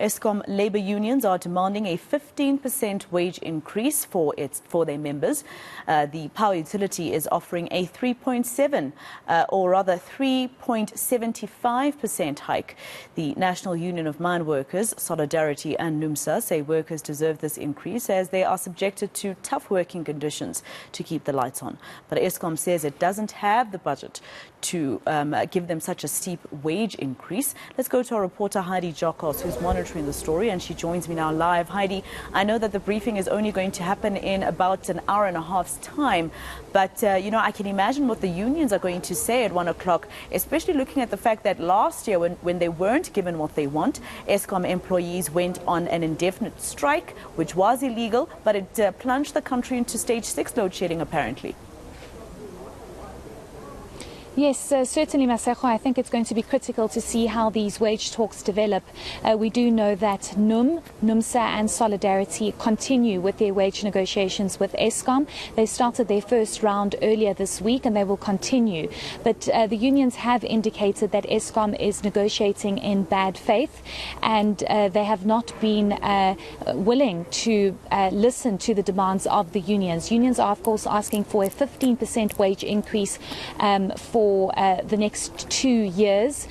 Eskom labour unions are demanding a 15% wage increase for their members. The power utility is offering a 3.75% hike. The National Union of Mineworkers, Solidarity and NUMSA say workers deserve this increase as they are subjected to tough working conditions to keep the lights on. But Eskom says it doesn't have the budget to give them such a steep wage increase. Let's go to our reporter Heidi Giokos, who's monitoring the story, and she joins me now live. Heidi, I know that the briefing is only going to happen in about an hour and a half's time, but I can imagine what the unions are going to say at 1 o'clock, especially looking at the fact that last year when they weren't given what they want, Eskom employees went on an indefinite strike, which was illegal, but it plunged the country into stage 6 load shedding apparently. Yes, certainly, Maseko. I think it's going to be critical to see how these wage talks develop. We do know that NUMSA and Solidarity continue with their wage negotiations with Eskom. They started their first round earlier this week and they will continue. But the unions have indicated that Eskom is negotiating in bad faith, and they have not been willing to listen to the demands of the unions. Unions are, of course, asking for a 15% wage increase for the next 2 years.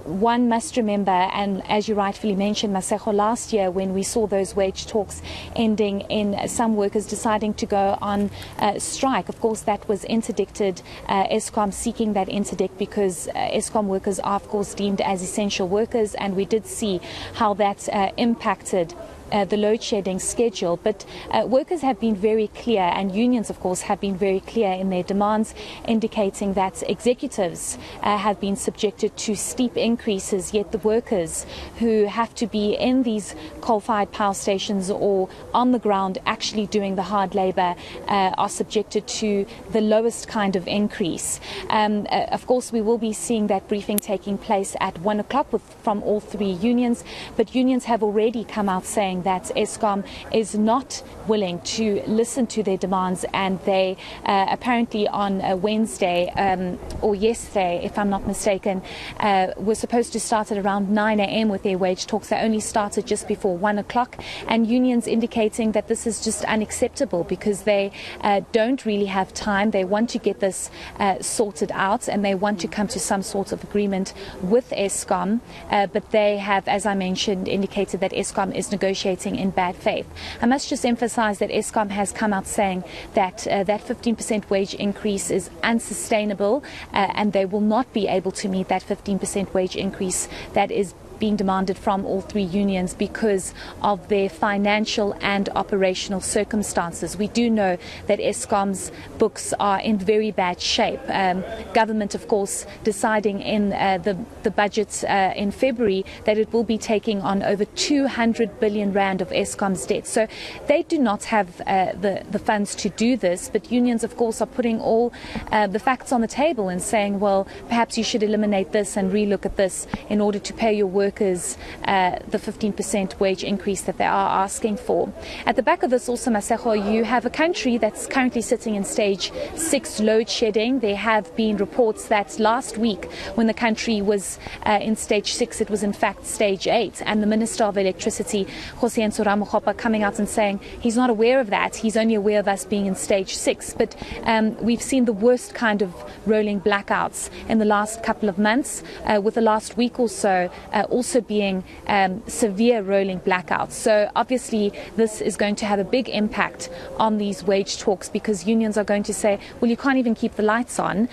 One must remember, and as you rightfully mentioned, Maseko, last year when we saw those wage talks ending in some workers deciding to go on strike, of course that was interdicted, Eskom seeking that interdict because Eskom workers are of course deemed as essential workers, and we did see how that impacted the load shedding schedule. But workers have been very clear, and unions of course have been very clear in their demands, indicating that executives have been subjected to steep increases, yet the workers who have to be in these coal-fired power stations or on the ground actually doing the hard labour are subjected to the lowest kind of increase. Of course we will be seeing that briefing taking place at 1 o'clock from all three unions, but unions have already come out saying that Eskom is not willing to listen to their demands, and they apparently on Wednesday or yesterday, if I'm not mistaken, were supposed to start at around 9 a.m. with their wage talks. They only started just before 1 o'clock, and unions indicating that this is just unacceptable because they don't really have time. They want to get this sorted out, and they want to come to some sort of agreement with Eskom, but they have, as I mentioned, indicated that Eskom is negotiating in bad faith. I must just emphasize that Eskom has come out saying that that 15% wage increase is unsustainable, and they will not be able to meet that 15% wage increase that is being demanded from all three unions because of their financial and operational circumstances. We do know that Eskom's books are in very bad shape. Government, of course, deciding in the budget in February that it will be taking on over 200 billion rand of Eskom's debt. So they do not have the funds to do this, but unions, of course, are putting all the facts on the table and saying, well, perhaps you should eliminate this and relook at this in order to pay your workers the 15% wage increase that they are asking for. At the back of this also, Maseko, you have a country that's currently sitting in stage 6 load shedding. There have been reports that last week when the country was in stage 6, it was in fact stage 8, and the Minister of Electricity, Jose Ramokgopa, coming out and saying he's not aware of that. He's only aware of us being in stage 6. But we've seen the worst kind of rolling blackouts in the last couple of months, with the last week or so also being severe rolling blackouts. So obviously this is going to have a big impact on these wage talks, because unions are going to say, well, you can't even keep the lights on.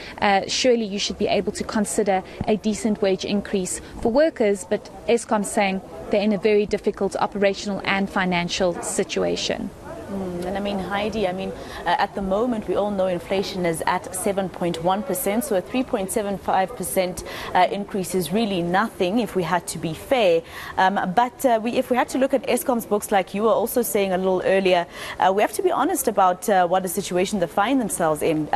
Surely you should be able to consider a decent wage increase for workers. But Eskom saying they're in a very difficult operational and financial situation. And I mean, Heidi, at the moment, we all know inflation is at 7.1%, so a 3.75% increase is really nothing if we had to be fair. If we had to look at Eskom's books, like you were also saying a little earlier, we have to be honest about what the situation they find themselves in.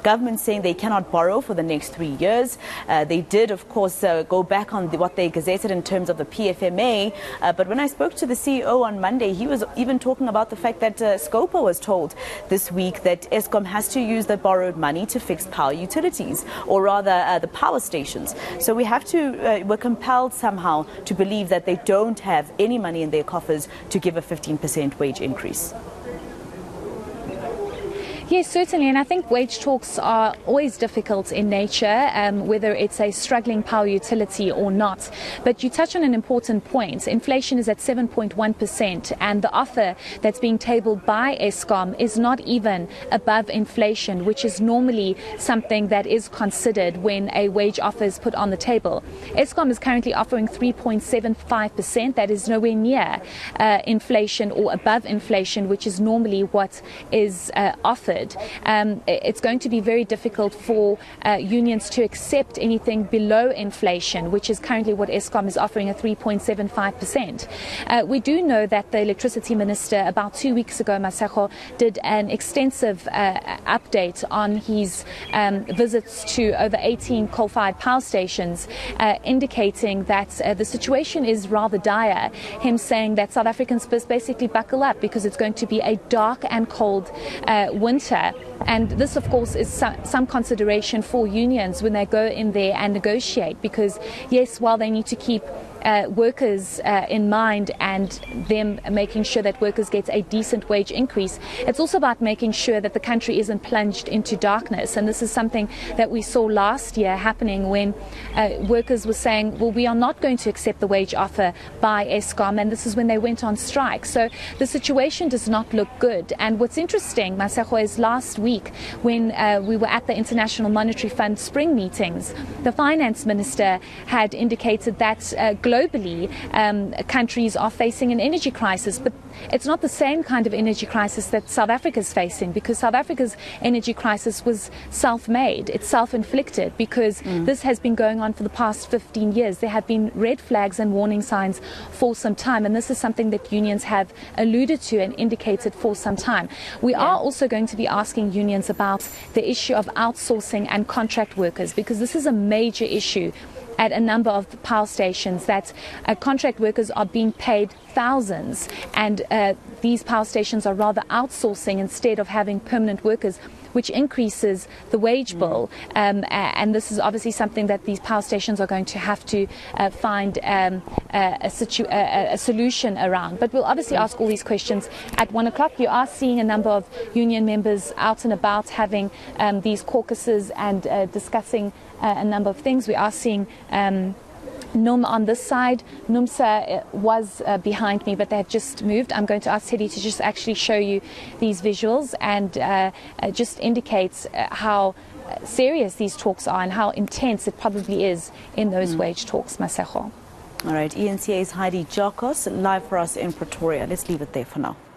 Government saying they cannot borrow for the next 3 years. They did, of course, go back on what they gazetted in terms of the PFMA. But when I spoke to the CEO on Monday, he was even talking about the fact that scope COPA was told this week that Eskom has to use the borrowed money to fix power utilities, or rather the power stations. So we're compelled somehow to believe that they don't have any money in their coffers to give a 15% wage increase. Yes, certainly, and I think wage talks are always difficult in nature, whether it's a struggling power utility or not. But you touch on an important point. Inflation is at 7.1%, and the offer that's being tabled by Eskom is not even above inflation, which is normally something that is considered when a wage offer is put on the table. Eskom is currently offering 3.75%. That is nowhere near inflation or above inflation, which is normally what is offered. It's going to be very difficult for unions to accept anything below inflation, which is currently what Eskom is offering at 3.75%. We do know that the electricity minister about 2 weeks ago, Masego, did an extensive update on his visits to over 18 coal-fired power stations, indicating that the situation is rather dire. Him saying that South Africans must basically buckle up because it's going to be a dark and cold winter. And this, of course, is some consideration for unions when they go in there and negotiate, because, yes, while they need to keep workers in mind and them making sure that workers get a decent wage increase, it's also about making sure that the country isn't plunged into darkness. And this is something that we saw last year happening when workers were saying, well, we are not going to accept the wage offer by Eskom, and this is when they went on strike. So the situation does not look good. And what's interesting, Masego, is last week when we were at the International Monetary Fund spring meetings, the finance minister had indicated that globally, countries are facing an energy crisis, but it's not the same kind of energy crisis that South Africa is facing, because South Africa's energy crisis was self-made. It's self-inflicted, because this has been going on for the past 15 years. There have been red flags and warning signs for some time, and this is something that unions have alluded to and indicated for some time. We are also going to be asking unions about the issue of outsourcing and contract workers, because this is a major issue at a number of power stations, that contract workers are being paid thousands, and these power stations are rather outsourcing instead of having permanent workers, which increases the wage bill. And this is obviously something that these power stations are going to have to find a solution around. But we'll obviously ask all these questions at 1 o'clock. You are seeing a number of union members out and about having these caucuses and discussing a number of things. We are seeing NUM on this side. NUMSA was behind me, but they have just moved. I'm going to ask Heidi to just actually show you these visuals and just indicates how serious these talks are and how intense it probably is in those wage talks, Masego. All right, eNCA's Heidi Giokos live for us in Pretoria. Let's leave it there for now.